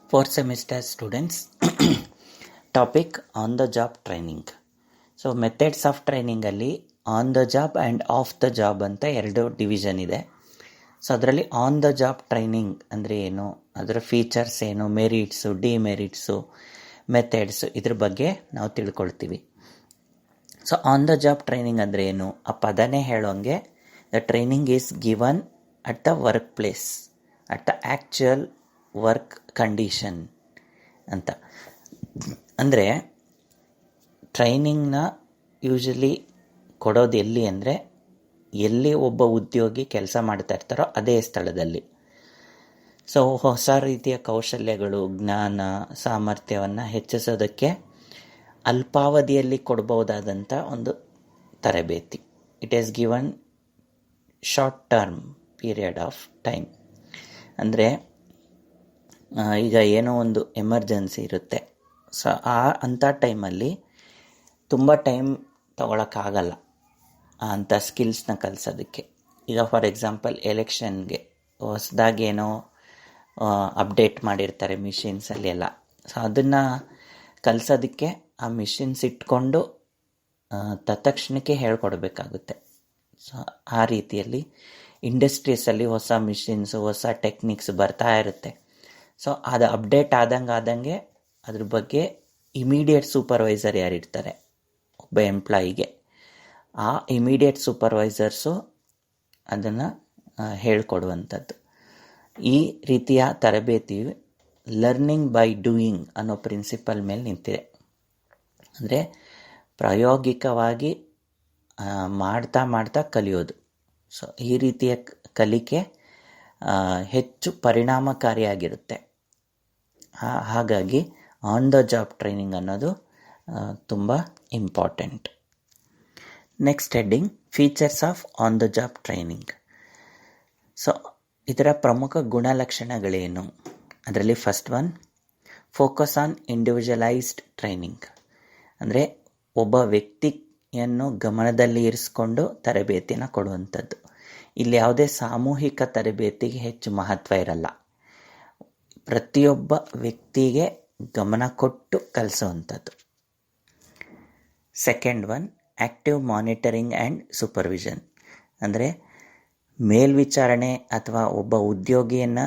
Fourth semester students, topic on the job training. So methods of ಟ್ರೈನಿಂಗಲ್ಲಿ on the job and off the job ಅಂತ ಎರಡು division ಇದೆ. So ಅದರಲ್ಲಿ on the job training ಅಂದರೆ ಏನು, ಅದರ ಫೀಚರ್ಸ್ ಏನು, ಮೆರಿಟ್ಸು, ಡಿಮೆರಿಟ್ಸು, ಮೆಥಡ್ಸು, ಇದ್ರ ಬಗ್ಗೆ ನಾವು ತಿಳ್ಕೊಳ್ತೀವಿ. So on the job training ಅಂದರೆ ಏನು, ಆ ಪದನೇ ಹೇಳೋಂಗೆ the training is given at the workplace, at the actual work condition ಅಂತ. ಅಂದರೆ ಟ್ರೈನಿಂಗ್ನ ಯೂಶಲಿ ಕೊಡೋದು ಎಲ್ಲಿ ಅಂದರೆ, ಎಲ್ಲಿ ಒಬ್ಬ ಉದ್ಯೋಗಿ ಕೆಲಸ ಮಾಡ್ತಾ ಇರ್ತಾರೋ ಅದೇ ಸ್ಥಳದಲ್ಲಿ. ಸೊ ಹೊಸ ರೀತಿಯ ಕೌಶಲ್ಯಗಳು, ಜ್ಞಾನ, ಸಾಮರ್ಥ್ಯವನ್ನು ಹೆಚ್ಚಿಸೋದಕ್ಕೆ ಅಲ್ಪಾವಧಿಯಲ್ಲಿ ಕೊಡ್ಬೋದಾದಂಥ ಒಂದು ತರಬೇತಿ. It is given short term period of time. ಅಂದರೆ ಈಗ ಏನೋ ಒಂದು ಎಮರ್ಜೆನ್ಸಿ ಇರುತ್ತೆ. ಸೊ ಅಂಥ ಟೈಮಲ್ಲಿ ತುಂಬ ಟೈಮ್ ತೊಗೊಳಕ್ಕಾಗಲ್ಲ ಅಂಥ ಸ್ಕಿಲ್ಸ್ನ ಕಲಿಸೋದಕ್ಕೆ. ಈಗ ಫಾರ್ ಎಕ್ಸಾಂಪಲ್ ಎಲೆಕ್ಷನ್ಗೆ ಹೊಸದಾಗಿ ಏನೋ ಅಪ್ಡೇಟ್ ಮಾಡಿರ್ತಾರೆ ಮಿಷಿನ್ಸಲ್ಲಿ ಎಲ್ಲ. ಸೊ ಅದನ್ನು ಕಲಿಸೋದಕ್ಕೆ ಆ ಮಿಷಿನ್ಸ್ ಇಟ್ಕೊಂಡು ತತ್ಕ್ಷಣಕ್ಕೆ ಹೇಳ್ಕೊಡ್ಬೇಕಾಗುತ್ತೆ. ಸೊ ಆ ರೀತಿಯಲ್ಲಿ ಇಂಡಸ್ಟ್ರೀಸಲ್ಲಿ ಹೊಸ ಮಿಷಿನ್ಸು, ಹೊಸ ಟೆಕ್ನಿಕ್ಸ್ ಬರ್ತಾ ಇರುತ್ತೆ. ಸೊ ಅದು ಅಪ್ಡೇಟ್ ಆದಂಗೆ ಅದ್ರ ಬಗ್ಗೆ ಇಮಿಡಿಯೇಟ್ ಸೂಪರ್ವೈಸರ್ ಯಾರಿರ್ತಾರೆ ಒಬ್ಬ ಎಂಪ್ಲಾಯಿಗೆ, ಆ ಇಮಿಡಿಯೇಟ್ ಸೂಪರ್ವೈಸರ್ಸು ಅದನ್ನು ಹೇಳ್ಕೊಡುವಂಥದ್ದು. ಈ ರೀತಿಯ ತರಬೇತಿಯು ಲರ್ನಿಂಗ್ ಬೈ ಡೂಯಿಂಗ್ ಅನ್ನೋ ಪ್ರಿನ್ಸಿಪಲ್ ಮೇಲೆ ನಿಂತಿದೆ. ಅಂದರೆ ಪ್ರಾಯೋಗಿಕವಾಗಿ ಮಾಡ್ತಾ ಮಾಡ್ತಾ ಕಲಿಯೋದು. ಸೊ ಈ ರೀತಿಯ ಕಲಿಕೆ ಹೆಚ್ಚು ಪರಿಣಾಮಕಾರಿಯಾಗಿರುತ್ತೆ. ಹಾಗಾಗಿ ಆನ್ ದ ಜಾಬ್ ಟ್ರೈನಿಂಗ್ ಅನ್ನೋದು ತುಂಬ important. Next heading, features of on the job training. So ಇದರ ಪ್ರಮುಖ ಗುಣಲಕ್ಷಣಗಳೇನು? ಅದರಲ್ಲಿ first one, focus on individualised training. ಅಂದರೆ ಒಬ್ಬ ವ್ಯಕ್ತಿಯನ್ನು ಗಮನದಲ್ಲಿ ಇರಿಸ್ಕೊಂಡು ತರಬೇತಿನ ಕೊಡುವಂಥದ್ದು. ಇಲ್ಲಿ ಯಾವುದೇ ಸಾಮೂಹಿಕ ತರಬೇತಿಗೆ ಹೆಚ್ಚು ಮಹತ್ವ ಇರಲ್ಲ. ಪ್ರತಿಯೊಬ್ಬ ವ್ಯಕ್ತಿಗೆ ಗಮನ ಕೊಟ್ಟು ಕಲಿಸುವಂಥದ್ದು. Second one, active monitoring and supervision. ಅಂದರೆ ಮೇಲ್ವಿಚಾರಣೆ ಅಥವಾ ಒಬ್ಬ ಉದ್ಯೋಗಿಯನ್ನು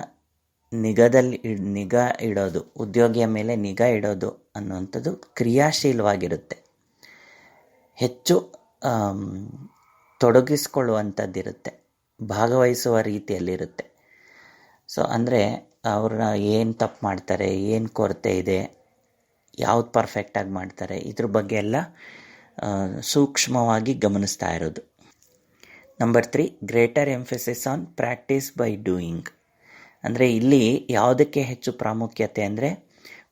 ನಿಗಾ ಇಡೋದು, ಉದ್ಯೋಗಿಯ ಮೇಲೆ ನಿಗಾ ಇಡೋದು ಅನ್ನುವಂಥದ್ದು ಕ್ರಿಯಾಶೀಲವಾಗಿರುತ್ತೆ, ಹೆಚ್ಚು ತೊಡಗಿಸ್ಕೊಳ್ಳುವಂಥದ್ದಿರುತ್ತೆ, ಭಾಗವಹಿಸುವ ರೀತಿಯಲ್ಲಿರುತ್ತೆ. ಸೊ ಅಂದರೆ ಅವ್ರನ್ನ ಏನು ತಪ್ಪು ಮಾಡ್ತಾರೆ, ಏನು ಕೊರತೆ ಇದೆ, ಯಾವ್ದು ಪರ್ಫೆಕ್ಟಾಗಿ ಮಾಡ್ತಾರೆ, ಇದ್ರ ಬಗ್ಗೆ ಎಲ್ಲ ಸೂಕ್ಷ್ಮವಾಗಿ ಗಮನಿಸ್ತಾ ಇರೋದು. Number 3, greater emphasis on practice by doing. ಅಂದರೆ ಇಲ್ಲಿ ಯಾವುದಕ್ಕೆ ಹೆಚ್ಚು ಪ್ರಾಮುಖ್ಯತೆ ಅಂದರೆ,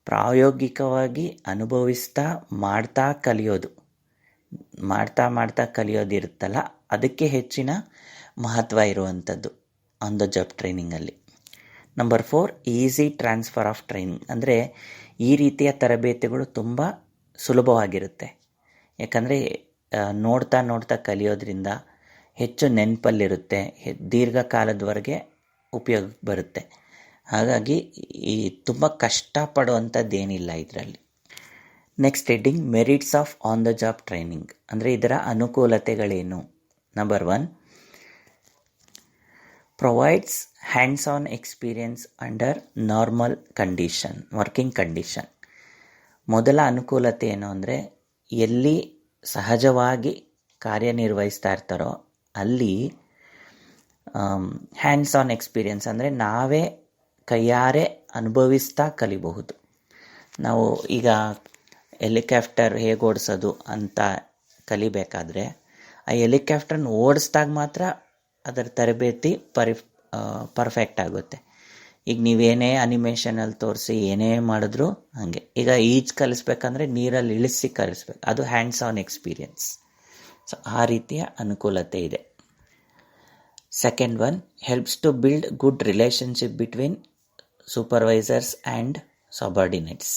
ಪ್ರಾಯೋಗಿಕವಾಗಿ ಅನುಭವಿಸ್ತಾ ಮಾಡ್ತಾ ಕಲಿಯೋದಿರುತ್ತಲ್ಲ, ಅದಕ್ಕೆ ಹೆಚ್ಚಿನ ಮಹತ್ವ ಇರುವಂಥದ್ದು ಆನ್ ದ ಜಾಬ್ ಟ್ರೈನಿಂಗಲ್ಲಿ. Number 4, easy transfer of training. ಅಂದರೆ ಈ ರೀತಿಯ ತರಬೇತಿಗಳು ತುಂಬ ಸುಲಭವಾಗಿರುತ್ತೆ. ಯಾಕಂದರೆ ನೋಡ್ತಾ ಕಲಿಯೋದ್ರಿಂದ ಹೆಚ್ಚು ನೆನಪಲ್ಲಿರುತ್ತೆ, ದೀರ್ಘಕಾಲದವರೆಗೆ ಉಪಯೋಗ ಬರುತ್ತೆ. ಹಾಗಾಗಿ ತುಂಬ ಕಷ್ಟಪಡುವಂಥದ್ದೇನಿಲ್ಲ ಇದರಲ್ಲಿ. Next heading, merits of on the job training. ಅಂದರೆ ಇದರ ಅನುಕೂಲತೆಗಳೇನು? Number 1, provides hands on experience under normal condition, working condition. ಮೊದಲ ಅನುಕೂಲತೆ ಏನು ಅಂದರೆ, ಎಲ್ಲಿ ಸಹಜವಾಗಿ ಕಾರ್ಯನಿರ್ವಹಿಸ್ತಾ ಇರ್ತಾರೋ ಅಲ್ಲಿ ಹ್ಯಾಂಡ್ಸ್ ಆನ್ ಎಕ್ಸ್ಪೀರಿಯನ್ಸ್ ಅಂದರೆ ನಾವೇ ಕೈಯಾರೆ ಅನುಭವಿಸ್ತಾ ಕಲಿಬಹುದು. ನಾವು ಈಗ ಹೆಲಿಕಾಪ್ಟರ್ ಹೇಗೆ ಓಡಿಸೋದು ಅಂತ ಕಲಿಬೇಕಾದ್ರೆ ಆ ಹೆಲಿಕಾಪ್ಟರ್ನ ಓಡಿಸ್ದಾಗ ಮಾತ್ರ ಅದರ ತರಬೇತಿ ಪರ್ಫೆಕ್ಟ್ ಆಗುತ್ತೆ. ಈಗ ನೀವೇನೇ ಅನಿಮೇಷನಲ್ಲಿ ತೋರಿಸಿ ಏನೇ ಮಾಡಿದ್ರು ಹಾಗೆ. ಈಗ ಈಜು ಕಲಿಸ್ಬೇಕಂದ್ರೆ ನೀರಲ್ಲಿ ಇಳಿಸಿ ಕಲಿಸ್ಬೇಕು, ಅದು ಹ್ಯಾಂಡ್ಸ್ ಆನ್ ಎಕ್ಸ್ಪೀರಿಯನ್ಸ್. ಸೊ ಆ ರೀತಿಯ ಅನುಕೂಲತೆ ಇದೆ. Second one, helps to build good relationship between supervisors and subordinates.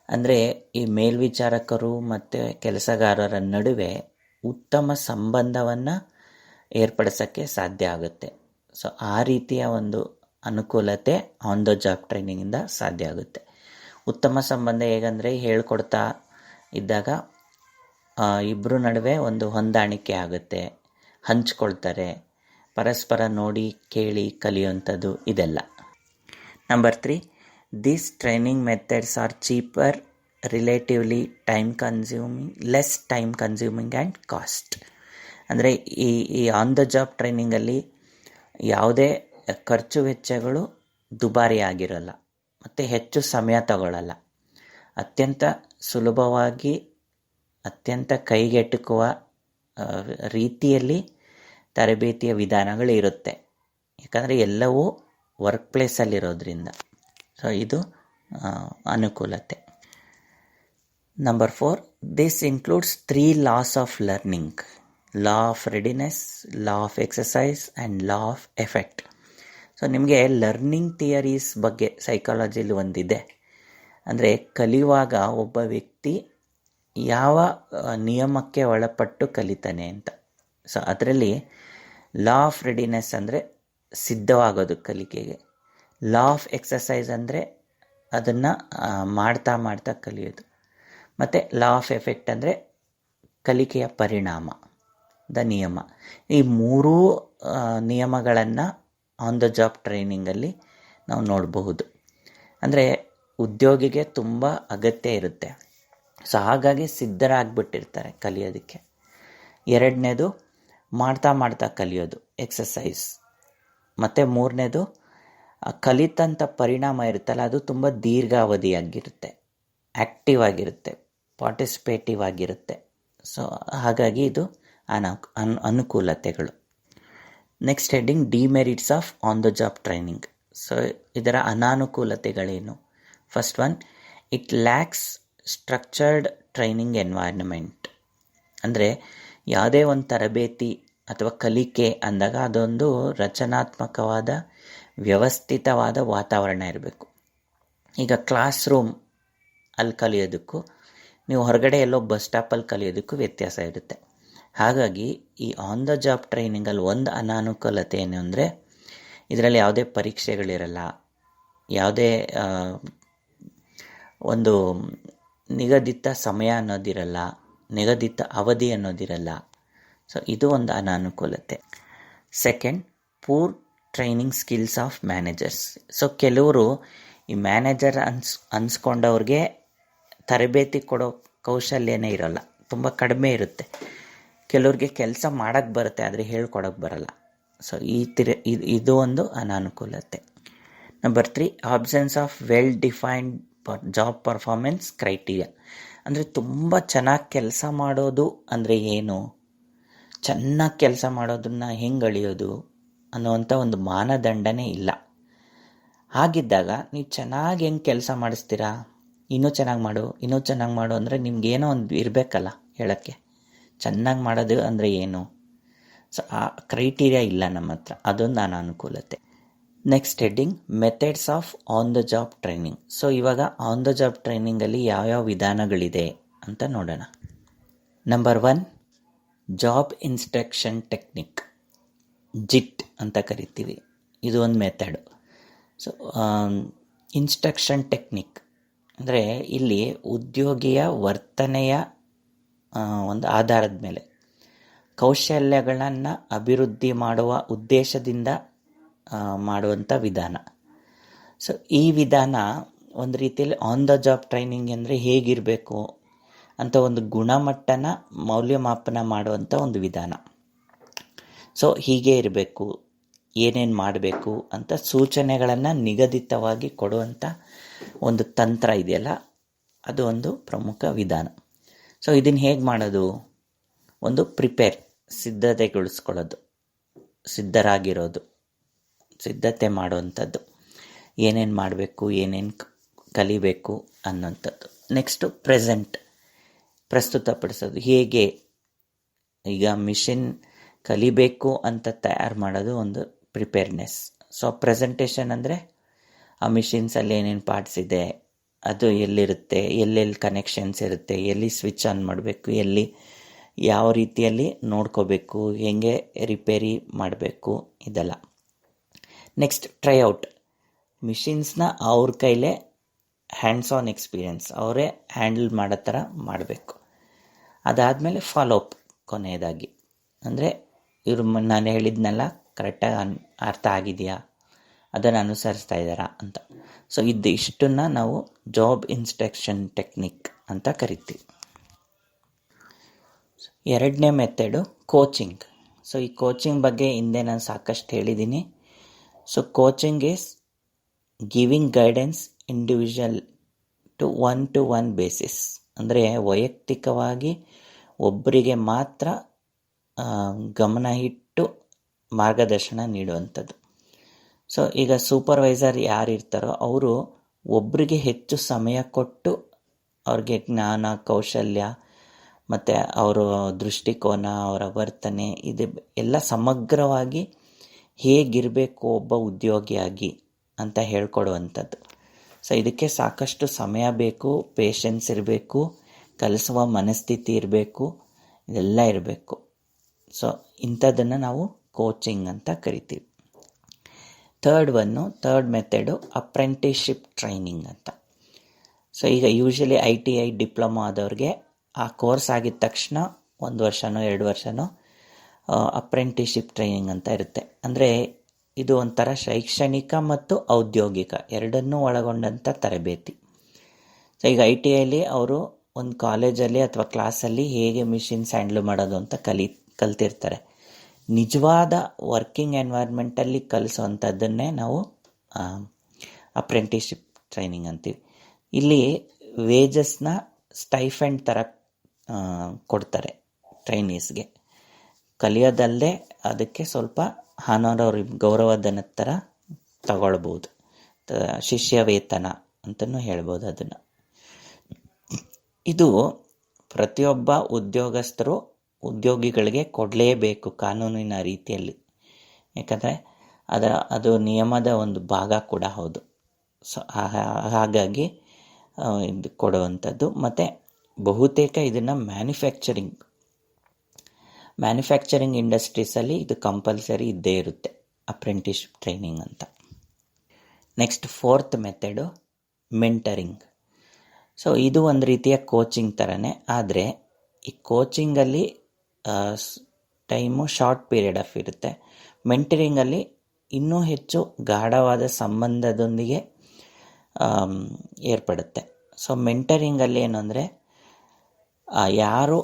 ಅಂದರೆ ಈ ಮೇಲ್ವಿಚಾರಕರು ಮತ್ತು ಕೆಲಸಗಾರರ ನಡುವೆ ಉತ್ತಮ ಸಂಬಂಧವನ್ನು ಏರ್ಪಡಿಸೋಕ್ಕೆ ಸಾಧ್ಯ ಆಗುತ್ತೆ. ಸೊ ಆ ರೀತಿಯ ಒಂದು ಅನುಕೂಲತೆ ಆನ್ ದ ಜಾಬ್ ಟ್ರೈನಿಂಗಿಂದ ಸಾಧ್ಯ ಆಗುತ್ತೆ. ಉತ್ತಮ ಸಂಬಂಧ ಹೇಗಂದರೆ ಹೇಳ್ಕೊಡ್ತಾ ಇದ್ದಾಗ ಇಬ್ಬರ ನಡುವೆ ಒಂದು ಹೊಂದಾಣಿಕೆ ಆಗುತ್ತೆ, ಹಂಚ್ಕೊಳ್ತಾರೆ, ಪರಸ್ಪರ ನೋಡಿ ಕೇಳಿ ಕಲಿಯುವಂಥದ್ದು ಇದೆಲ್ಲ. Number 3, these training methods are cheaper, relatively less time consuming and cost. ಅಂದರೆ ಈ ಆನ್ ದ ಜಾಬ್ ಟ್ರೈನಿಂಗಲ್ಲಿ ಯಾವುದೇ ಖರ್ಚು ವೆಚ್ಚಗಳು ದುಬಾರಿ ಆಗಿರಲ್ಲ ಮತ್ತು ಹೆಚ್ಚು ಸಮಯ ತಗೊಳ್ಳಲ್ಲ. ಅತ್ಯಂತ ಸುಲಭವಾಗಿ ಅತ್ಯಂತ ಕೈಗೆಟುಕುವ ರೀತಿಯಲ್ಲಿ ತರಬೇತಿಯ ವಿಧಾನಗಳು ಇರುತ್ತೆ. ಯಾಕಂದರೆ ಎಲ್ಲವೂ ವರ್ಕ್ ಪ್ಲೇಸಲ್ಲಿರೋದ್ರಿಂದ. ಸೊ ಇದು ಅನುಕೂಲತೆ. Number 4, this includes 3 loss of learning: law of readiness, law of exercise and law of effect. So ನಿಮಗೆ ಲರ್ನಿಂಗ್ ಥಿಯರೀಸ್ ಬಗ್ಗೆ ಸೈಕಾಲಜಿಲಿ ಒಂದಿದೆ. ಅಂದರೆ ಕಲಿಯುವಾಗ ಒಬ್ಬ ವ್ಯಕ್ತಿ ಯಾವ ನಿಯಮಕ್ಕೆ ಒಳಪಟ್ಟು ಕಲಿತಾನೆ ಅಂತ. ಸೊ ಅದರಲ್ಲಿ ಲಾ ಆಫ್ ರೆಡಿನೆಸ್ ಅಂದರೆ ಸಿದ್ಧವಾಗೋದು ಕಲಿಕೆಗೆ, ಲಾ ಆಫ್ ಎಕ್ಸಸೈಸ್ ಅಂದರೆ ಅದನ್ನು ಮಾಡ್ತಾ ಮಾಡ್ತಾ ಕಲಿಯೋದು, ಮತ್ತು ಲಾ ಆಫ್ ಎಫೆಕ್ಟ್ ಅಂದರೆ ಕಲಿಕೆಯ ಪರಿಣಾಮದ ನಿಯಮ. ಈ ಮೂರೂ ನಿಯಮಗಳನ್ನು ಆನ್ ದ ಜಾಬ್ ಟ್ರೈನಿಂಗಲ್ಲಿ ನಾವು ನೋಡಬಹುದು. ಅಂದರೆ ಉದ್ಯೋಗಿಗೆ ತುಂಬ ಅಗತ್ಯ ಇರುತ್ತೆ. ಸೊ ಹಾಗಾಗಿ ಸಿದ್ಧರಾಗ್ಬಿಟ್ಟಿರ್ತಾರೆ ಕಲಿಯೋದಕ್ಕೆ. ಎರಡನೇದು ಮಾಡ್ತಾ ಮಾಡ್ತಾ ಕಲಿಯೋದು, ಎಕ್ಸಸೈಸ್. ಮತ್ತು ಮೂರನೇದು ಕಲಿತಂಥ ಪರಿಣಾಮ ಇರುತ್ತಲ್ಲ, ಅದು ತುಂಬ ದೀರ್ಘಾವಧಿಯಾಗಿರುತ್ತೆ, ಆ್ಯಕ್ಟಿವ್ ಆಗಿರುತ್ತೆ, ಪಾರ್ಟಿಸಿಪೇಟಿವ್ ಆಗಿರುತ್ತೆ. ಸೊ ಹಾಗಾಗಿ ಇದು ಅನುಕೂಲತೆಗಳು. Next heading, demerits of on the job training. So ಇದರ ಅನಾನುಕೂಲತೆಗಳೇನು? First one, it lacks structured training environment. ಅಂದರೆ ಯಾವುದೇ ಒಂದು ತರಬೇತಿ ಅಥವಾ ಕಲಿಕೆ ಅಂದಾಗ ಅದೊಂದು ರಚನಾತ್ಮಕವಾದ ವ್ಯವಸ್ಥಿತವಾದ ವಾತಾವರಣ ಇರಬೇಕು. ಈಗ ಕ್ಲಾಸ್ ರೂಮ್ ಅಲ್ಲಿ ಕಲಿಯೋದಕ್ಕೂ ನೀವು ಹೊರಗಡೆ ಎಲ್ಲೋ ಬಸ್ ಸ್ಟಾಪಲ್ಲಿ ಕಲಿಯೋದಕ್ಕೂ ವ್ಯತ್ಯಾಸ ಇರುತ್ತೆ. ಹಾಗಾಗಿ ಈ ಆನ್ ದ ಜಾಬ್ ಟ್ರೈನಿಂಗಲ್ಲಿ ಒಂದು ಅನಾನುಕೂಲತೆ ಏನು ಅಂದರೆ ಇದರಲ್ಲಿ ಯಾವುದೇ ಪರೀಕ್ಷೆಗಳಿರಲ್ಲ, ಯಾವುದೇ ಒಂದು ನಿಗದಿತ ಸಮಯ ಅನ್ನೋದಿರಲ್ಲ, ನಿಗದಿತ ಅವಧಿ ಅನ್ನೋದಿರಲ್ಲ. ಸೊ ಇದು ಒಂದು ಅನಾನುಕೂಲತೆ. Second, poor training skills of managers. So ಕೆಲವರು ಈ ಮ್ಯಾನೇಜರ್ ಅನ್ಸ್ಕೊಂಡವ್ರಿಗೆ ತರಬೇತಿ ಕೊಡೋ ಕೌಶಲ್ಯನೇ ಇರೋಲ್ಲ, ತುಂಬ ಕಡಿಮೆ ಇರುತ್ತೆ. ಕೆಲವ್ರಿಗೆ ಕೆಲಸ ಮಾಡೋಕ್ಕೆ ಬರುತ್ತೆ ಆದರೆ ಹೇಳ್ಕೊಡೋಕ್ಕೆ ಬರಲ್ಲ. ಸೊ ಇದು ಒಂದು ಅನಾನುಕೂಲತೆ. Number 3, absence of well defined job performance criteria. ಅಂದರೆ ತುಂಬ ಚೆನ್ನಾಗಿ ಕೆಲಸ ಮಾಡೋದು ಅಂದರೆ ಏನು, ಚೆನ್ನಾಗಿ ಕೆಲಸ ಮಾಡೋದನ್ನು ಹೆಂಗೆ ಅಳಿಯೋದು ಅನ್ನೋವಂಥ ಒಂದು ಮಾನದಂಡನೇ ಇಲ್ಲ. ಹಾಗಿದ್ದಾಗ ನೀವು ಚೆನ್ನಾಗಿ ಹೆಂಗೆ ಕೆಲಸ ಮಾಡಿಸ್ತೀರಾ? ಇನ್ನೂ ಚೆನ್ನಾಗಿ ಮಾಡು ಅಂದರೆ ನಿಮ್ಗೇನೋ ಒಂದು ಇರಬೇಕಲ್ಲ ಹೇಳೋಕ್ಕೆ. ಚೆನ್ನಾಗಿ ಮಾಡೋದು ಅಂದರೆ ಏನು? ಸೊ ಆ ಕ್ರೈಟೀರಿಯಾ ಇಲ್ಲ ನಮ್ಮ ಹತ್ರ, ಅದೊಂದು ಅನಾನುಕೂಲತೆ. Next heading, methods of on the job training. So ಇವಾಗ ಆನ್ ದ ಜಾಬ್ ಟ್ರೈನಿಂಗಲ್ಲಿ ಯಾವ್ಯಾವ ವಿಧಾನಗಳಿದೆ ಅಂತ ನೋಡೋಣ. ನಂಬರ್ 1, ಜಾಬ್ ಇನ್ಸ್ಟ್ರಕ್ಷನ್ ಟೆಕ್ನಿಕ್, ಜಿಟ್ ಅಂತ ಕರಿತೀವಿ. ಇದು ಒಂದು ಮೆಥಡು. ಸೊ ಇನ್ಸ್ಟ್ರಕ್ಷನ್ ಟೆಕ್ನಿಕ್ ಅಂದರೆ ಇಲ್ಲಿ ಉದ್ಯೋಗಿಯ ವರ್ತನೆಯ ಒಂದು ಆಧಾರದ ಮೇಲೆ ಕೌಶಲ್ಯಗಳನ್ನು ಅಭಿವೃದ್ಧಿ ಮಾಡುವ ಉದ್ದೇಶದಿಂದ ಮಾಡುವಂಥ ವಿಧಾನ. ಸೊ ಈ ವಿಧಾನ ಒಂದು ರೀತಿಯಲ್ಲಿ ಆನ್ ದ ಜಾಬ್ ಟ್ರೈನಿಂಗ್ ಅಂದರೆ ಹೇಗಿರಬೇಕು ಅಂತ ಒಂದು ಗುಣಮಟ್ಟನ ಮೌಲ್ಯಮಾಪನ ಮಾಡುವಂಥ ಒಂದು ವಿಧಾನ. ಸೊ ಹೀಗೆ ಇರಬೇಕು, ಏನೇನು ಮಾಡಬೇಕು ಅಂತ ಸೂಚನೆಗಳನ್ನು ನಿಗದಿತವಾಗಿ ಕೊಡುವಂಥ ಒಂದು ತಂತ್ರ ಇದೆಯಲ್ಲ, ಅದು ಒಂದು ಪ್ರಮುಖ ವಿಧಾನ. ಸೊ ಇದನ್ನು ಹೇಗೆ ಮಾಡೋದು? ಒಂದು ಸಿದ್ಧತೆಗೊಳಿಸ್ಕೊಳ್ಳೋದು, ಸಿದ್ಧರಾಗಿರೋದು, ಸಿದ್ಧತೆ ಮಾಡುವಂಥದ್ದು, ಏನೇನು ಮಾಡಬೇಕು, ಏನೇನು ಕಲಿಬೇಕು ಅನ್ನೋಂಥದ್ದು. ನೆಕ್ಸ್ಟು ಪ್ರಸ್ತುತಪಡಿಸೋದು. ಹೇಗೆ ಈಗ ಮಿಷಿನ್ ಕಲಿಬೇಕು ಅಂತ ತಯಾರು ಮಾಡೋದು ಒಂದು ಪ್ರಿಪೇರ್ನೆಸ್. ಸೊ ಪ್ರೆಸೆಂಟೇಷನ್ ಅಂದರೆ ಆ ಮಿಷಿನ್ಸಲ್ಲಿ ಏನೇನು ಪಾರ್ಟ್ಸ್ ಇದೆ, ಅದು ಎಲ್ಲಿರುತ್ತೆ, ಎಲ್ಲೆಲ್ಲಿ ಕನೆಕ್ಷನ್ಸ್ ಇರುತ್ತೆ, ಎಲ್ಲಿ ಸ್ವಿಚ್ ಆನ್ ಮಾಡಬೇಕು, ಎಲ್ಲಿ ಯಾವ ರೀತಿಯಲ್ಲಿ ನೋಡ್ಕೋಬೇಕು, ಹೆಂಗೆ ರಿಪೇರಿ ಮಾಡಬೇಕು, ಇದೆಲ್ಲ. ನೆಕ್ಸ್ಟ್ ಟ್ರೈಔಟ್, ಮಿಷಿನ್ಸ್ನ ಅವ್ರ ಕೈಲೇ ಹ್ಯಾಂಡ್ಸ್ ಆನ್ ಎಕ್ಸ್ಪೀರಿಯನ್ಸ್, ಅವರೇ ಹ್ಯಾಂಡಲ್ ಮಾಡೋ ಥರ ಮಾಡಬೇಕು. ಅದಾದಮೇಲೆ ಫಾಲೋಅಪ್ ಕೊನೆಯದಾಗಿ, ಅಂದರೆ ಇವರು ನಾನು ಹೇಳಿದ್ನೆಲ್ಲ ಕರೆಕ್ಟಾಗಿ ಅರ್ಥ ಆಗಿದೆಯಾ, ಅದನ್ನು ಅನುಸರಿಸ್ತಾ ಇದ್ದಾರಾ ಅಂತ. ಸೊ ಇಷ್ಟನ್ನು ನಾವು ಜಾಬ್ ಇನ್ಸ್ಪೆಕ್ಷನ್ ಟೆಕ್ನಿಕ್ ಅಂತ ಕರಿತೀವಿ. ಎರಡನೇ ಮೆಥಡು ಕೋಚಿಂಗ್. ಸೊ ಈ ಕೋಚಿಂಗ್ ಬಗ್ಗೆ ಹಿಂದೆ ನಾನು ಸಾಕಷ್ಟು ಹೇಳಿದ್ದೀನಿ. So coaching is giving guidance individual to one basis, ಅಂದರೆ ವೈಯಕ್ತಿಕವಾಗಿ ಒಬ್ಬರಿಗೆ ಮಾತ್ರ ಗಮನ ಇಟ್ಟು ಮಾರ್ಗದರ್ಶನ ನೀಡುವಂಥದ್ದು. ಸೊ ಈಗ ಸೂಪರ್ವೈಸರ್ ಯಾರಿರ್ತಾರೋ ಅವರು ಒಬ್ಬರಿಗೆ ಹೆಚ್ಚು ಸಮಯ ಕೊಟ್ಟು ಅವ್ರಿಗೆ ಜ್ಞಾನ, ಕೌಶಲ್ಯ ಮತ್ತು ಅವರ ದೃಷ್ಟಿಕೋನ, ಅವರ ವರ್ತನೆ ಇದು ಎಲ್ಲ ಸಮಗ್ರವಾಗಿ ಹೇಗಿರಬೇಕು ಒಬ್ಬ ಉದ್ಯೋಗಿಯಾಗಿ ಅಂತ ಹೇಳ್ಕೊಡುವಂಥದ್ದು. ಸೊ ಇದಕ್ಕೆ ಸಾಕಷ್ಟು ಸಮಯ ಬೇಕು, ಪೇಷನ್ಸ್ ಇರಬೇಕು, ಕಲಿಸುವ ಮನಸ್ಥಿತಿ ಇರಬೇಕು, ಇದೆಲ್ಲ ಇರಬೇಕು. ಸೊ ಇಂಥದ್ದನ್ನು ನಾವು ಕೋಚಿಂಗ್ ಅಂತ ಕರಿತೀವಿ. ಥರ್ಡ್ ಮೆಥಡು ಅಪ್ರೆಂಟಿಸ್ಶಿಪ್ ಟ್ರೈನಿಂಗ್ ಅಂತ. ಸೊ ಈಗ ಯೂಶಲಿ ITI ಡಿಪ್ಲೊಮಾ ಆದವ್ರಿಗೆ ಆ ಕೋರ್ಸ್ ಆಗಿದ ತಕ್ಷಣ 1 ವರ್ಷನೋ 2 ವರ್ಷನೋ ಅಪ್ರೆಂಟಿಸ್ಶಿಪ್ ಟ್ರೈನಿಂಗ್ ಅಂತ ಇರುತ್ತೆ. ಅಂದರೆ ಇದು ಒಂಥರ ಶೈಕ್ಷಣಿಕ ಮತ್ತು ಔದ್ಯೋಗಿಕ ಎರಡನ್ನೂ ಒಳಗೊಂಡಂಥ ತರಬೇತಿ. ಸೊ ಈಗ ITIಲಿ ಅವರು ಒಂದು ಕಾಲೇಜಲ್ಲಿ ಅಥವಾ ಕ್ಲಾಸಲ್ಲಿ ಹೇಗೆ ಮಿಷಿನ್ಸ್ ಹ್ಯಾಂಡ್ಲ್ ಮಾಡೋದು ಅಂತ ಕಲ್ತಿರ್ತಾರೆ. ನಿಜವಾದ ವರ್ಕಿಂಗ್ ಎನ್ವೈರ್ಮೆಂಟಲ್ಲಿ ಕಲಿಸೋವಂಥದ್ದನ್ನೇ ನಾವು ಅಪ್ರೆಂಟಿಸ್ಶಿಪ್ ಟ್ರೈನಿಂಗ್ ಅಂತೀವಿ. ಇಲ್ಲಿ ವೇಜಸ್ನ ಸ್ಟೈಫಂಡ್ ಥರ ಕೊಡ್ತಾರೆ ಟ್ರೈನೀಸ್ಗೆ. ಕಲಿಯೋದಲ್ಲದೆ ಅದಕ್ಕೆ ಸ್ವಲ್ಪ ಹಾನರರಿ ಗೌರವಧನದ ಥರ ತಗೊಳ್ಬೋದು, ಶಿಷ್ಯ ವೇತನ ಅಂತಲೂ ಹೇಳ್ಬೋದು ಅದನ್ನು. ಇದು ಪ್ರತಿಯೊಬ್ಬ ಉದ್ಯೋಗಿಗಳಿಗೆ ಕೊಡಲೇಬೇಕು ಕಾನೂನಿನ ರೀತಿಯಲ್ಲಿ, ಯಾಕಂದರೆ ಅದು ನಿಯಮದ ಒಂದು ಭಾಗ ಕೂಡ ಹೌದು. ಸೊ ಹಾಗಾಗಿ ಇದು ಕೊಡುವಂಥದ್ದು. ಮತ್ತು ಬಹುತೇಕ ಇದನ್ನು ಮ್ಯಾನುಫ್ಯಾಕ್ಚರಿಂಗ್ ಇಂಡಸ್ಟ್ರೀಸಲ್ಲಿ ಇದು ಕಂಪಲ್ಸರಿ ಇದ್ದೇ ಇರುತ್ತೆ, ಅಪ್ರೆಂಟಿಸ್ಶಿಪ್ ಟ್ರೈನಿಂಗ್ ಅಂತ. Next fourth method mentoring. So ಇದು ಒಂದು ರೀತಿಯ ಕೋಚಿಂಗ್ ಥರನೇ, ಆದರೆ ಈ ಕೋಚಿಂಗಲ್ಲಿ ಟೈಮು ಶಾರ್ಟ್ ಪೀರಿಯಡ್ ಆಫ್ ಇರುತ್ತೆ. ಮೆಂಟರಿಂಗಲ್ಲಿ ಇನ್ನೂ ಹೆಚ್ಚು ಗಾಢವಾದ ಸಂಬಂಧದೊಂದಿಗೆ ಏರ್ಪಡುತ್ತೆ. ಸೊ ಮೆಂಟರಿಂಗಲ್ಲಿ ಏನು ಅಂದರೆ ಯಾರು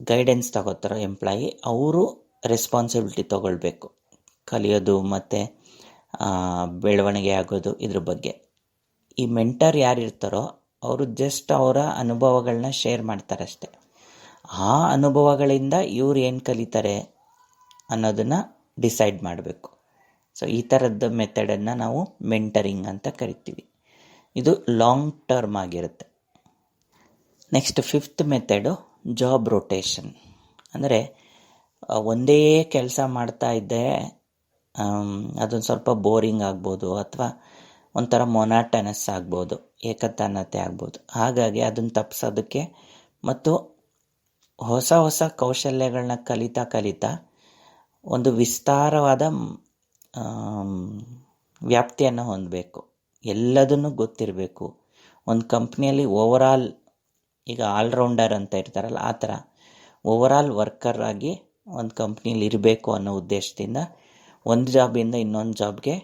ಗೈಡೆನ್ಸ್ ತಗೋತಾರೋ ಎಂಪ್ಲಾಯಿ, ಅವರು ರೆಸ್ಪಾನ್ಸಿಬಿಲಿಟಿ ತಗೊಳ್ಬೇಕು ಕಲಿಯೋದು ಮತ್ತು ಬೆಳವಣಿಗೆ ಆಗೋದು ಇದ್ರ ಬಗ್ಗೆ. ಈ ಮೆಂಟರ್ ಯಾರಿರ್ತಾರೋ ಅವರು ಜಸ್ಟ್ ಅವರ ಅನುಭವಗಳನ್ನ ಶೇರ್ ಮಾಡ್ತಾರಷ್ಟೆ. ಆ ಅನುಭವಗಳಿಂದ ಇವ್ರು ಏನು ಕಲಿತಾರೆ ಅನ್ನೋದನ್ನು ಡಿಸೈಡ್ ಮಾಡಬೇಕು. ಸೊ ಈ ಥರದ ಮೆಥಡನ್ನು ನಾವು ಮೆಂಟರಿಂಗ್ ಅಂತ ಕರಿತೀವಿ. ಇದು ಲಾಂಗ್ ಟರ್ಮ್ ಆಗಿರುತ್ತೆ. Next fifth method job rotation. ಅಂದರೆ ಒಂದೇ ಕೆಲಸ ಮಾಡ್ತಾ ಇದ್ದರೆ ಅದೊಂದು ಸ್ವಲ್ಪ ಬೋರಿಂಗ್ ಆಗ್ಬೋದು, ಅಥವಾ ಒಂಥರ ಮೊನಾಟನಸ್ ಆಗ್ಬೋದು, ಏಕತಾನತೆ ಆಗ್ಬೋದು. ಹಾಗಾಗಿ ಅದನ್ನು ತಪ್ಪಿಸೋದಕ್ಕೆ ಮತ್ತು ಹೊಸ ಕೌಶಲ್ಯಗಳನ್ನ ಕಲಿತಾ ಒಂದು ವಿಸ್ತಾರವಾದ ವ್ಯಾಪ್ತಿಯನ್ನು ಹೊಂದಬೇಕು, ಎಲ್ಲದನ್ನೂ ಗೊತ್ತಿರಬೇಕು. ಒಂದು ಕಂಪ್ನಿಯಲ್ಲಿ ಓವರಾಲ್, ಈಗ ಆಲ್ರೌಂಡರ್ ಅಂತ ಇರ್ತಾರಲ್ಲ ಆ ಥರ ಓವರಾಲ್ ವರ್ಕರ್ ಆಗಿ ಒಂದು ಕಂಪ್ನಿಯಲ್ಲಿ ಇರಬೇಕು ಅನ್ನೋ ಉದ್ದೇಶದಿಂದ ಒಂದು ಜಾಬಿಂದ ಇನ್ನೊಂದು ಜಾಬ್ಗೆ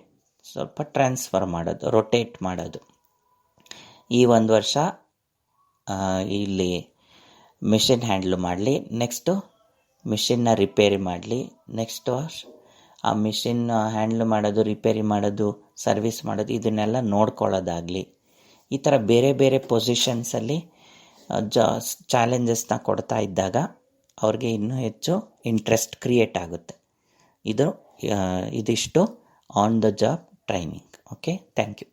ಸ್ವಲ್ಪ ಟ್ರಾನ್ಸ್ಫರ್ ಮಾಡೋದು, ರೊಟೇಟ್ ಮಾಡೋದು. ಈ 1 ವರ್ಷ ಇಲ್ಲಿ ಮಿಷಿನ್ ಹ್ಯಾಂಡ್ಲ್ ಮಾಡಲಿ, ನೆಕ್ಸ್ಟು ಮಿಷಿನ್ನ ರಿಪೇರಿ ಮಾಡಲಿ, ನೆಕ್ಸ್ಟ್ ವರ್ಷ ಆ ಮಿಷಿನ್ ಹ್ಯಾಂಡ್ಲ್ ಮಾಡೋದು, ರಿಪೇರಿ ಮಾಡೋದು, ಸರ್ವಿಸ್ ಮಾಡೋದು, ಇದನ್ನೆಲ್ಲ ನೋಡ್ಕೊಳ್ಳೋದಾಗಲಿ. ಈ ಥರ ಬೇರೆ ಬೇರೆ ಪೊಸಿಷನ್ಸಲ್ಲಿ ಚಾಲೆಂಜಸ್ನ ಕೊಡ್ತಾ ಇದ್ದಾಗ ಅವ್ರಿಗೆ ಇನ್ನೂ ಹೆಚ್ಚು ಇಂಟ್ರೆಸ್ಟ್ ಕ್ರಿಯೇಟ್ ಆಗುತ್ತೆ. ಇದಿಷ್ಟು on the job training. Okay, thank you.